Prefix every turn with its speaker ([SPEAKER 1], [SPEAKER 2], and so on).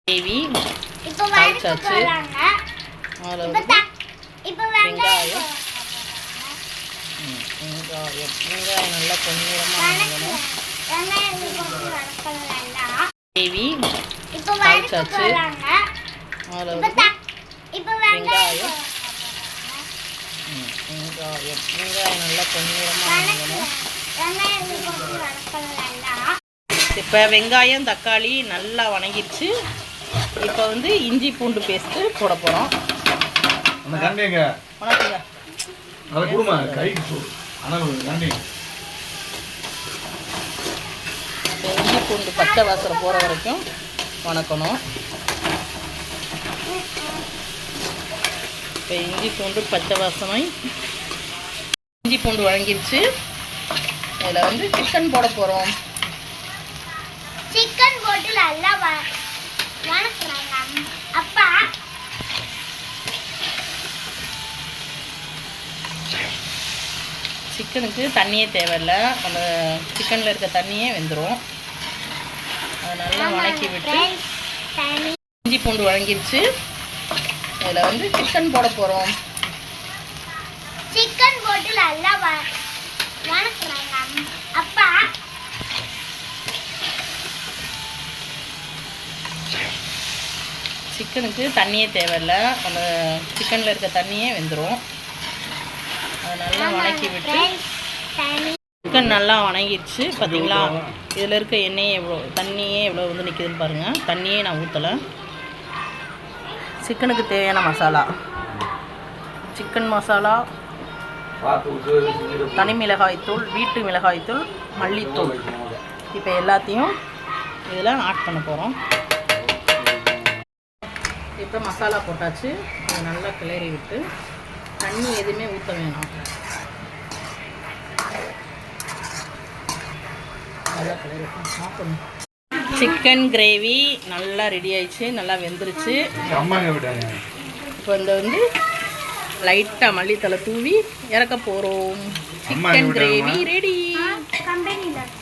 [SPEAKER 1] Gravy தாளிச்சாச்சு. அதில் வந்து வெங்காயம் வெங்காயம் நல்லா பொன்னிறமாக வதங்கணும். கிரேவி தாளிச்சாச்சு. அதில் வந்து வெங்காயம் வெங்காயம் நல்லா பொன்னிறமாக வதங்கணும். இப்போ வெங்காயம் தக்காளி நல்லா வணங்கிடுச்சு. இப்போ வந்து இஞ்சி பூண்டு பேஸ்ட்டு போட போகிறோம். இஞ்சி பூண்டு பச்சை வாசனை போகிற வரைக்கும் வணக்கணும். இப்போ இஞ்சி பூண்டு பச்சை வாசனை இஞ்சி பூண்டு வழங்கிடுச்சு. இதில் வந்து சிக்கன் போட போகிறோம்.
[SPEAKER 2] சிக்கன் போட்டு நல்லா வணக்கணும். அப்பா
[SPEAKER 1] சிக்கனுக்கு தண்ணியே தேவையில்லை, அந்த சிக்கனில் இருக்க தண்ணியே வெந்துடும். அதை நல்லா வணக்கி விட்டு இஞ்சி பூண்டு வழங்கிடுச்சு. இதில் வந்து சிக்கன் போட போகிறோம்.
[SPEAKER 2] சிக்கன் போட்டு நல்லா வணக்கணும். அப்பா
[SPEAKER 1] சிக்கனுக்கு தண்ணியே தேவையில்லை, அந்த சிக்கனில் இருக்க தண்ணியே வெந்துடும். அதை நல்லா வணக்கி விட்டு சிக்கன் நல்லா வணங்கிடுச்சு. பார்த்தீங்களா, இதில் இருக்க எண்ணெயே தண்ணியே எவ்வளோ வந்து நிற்கிதுன்னு பாருங்கள். தண்ணியே நான் ஊற்றலை. சிக்கனுக்கு தேவையான மசாலா, சிக்கன் மசாலா, தனி மிளகாய்த்தூள், வீட்டு மிளகாய்த்தூள், மல்லித்தூள், இப்போ எல்லாத்தையும் இதில் ஆட் பண்ண போகிறோம். இப்போ மசாலா போட்டாச்சு. அதை நல்லா கிளறி விட்டு தண்ணி எதுவுமே ஊற்ற வேணாம். நல்லா கிளறி சாப்பிடணும். சிக்கன் கிரேவி நல்லா ரெடி ஆயிடுச்சு, நல்லா வெந்துருச்சு. இப்போ இந்த வந்து லைட்டாக மல்லித்தலை தூவி இறக்க போகிறோம். Chicken gravy ready.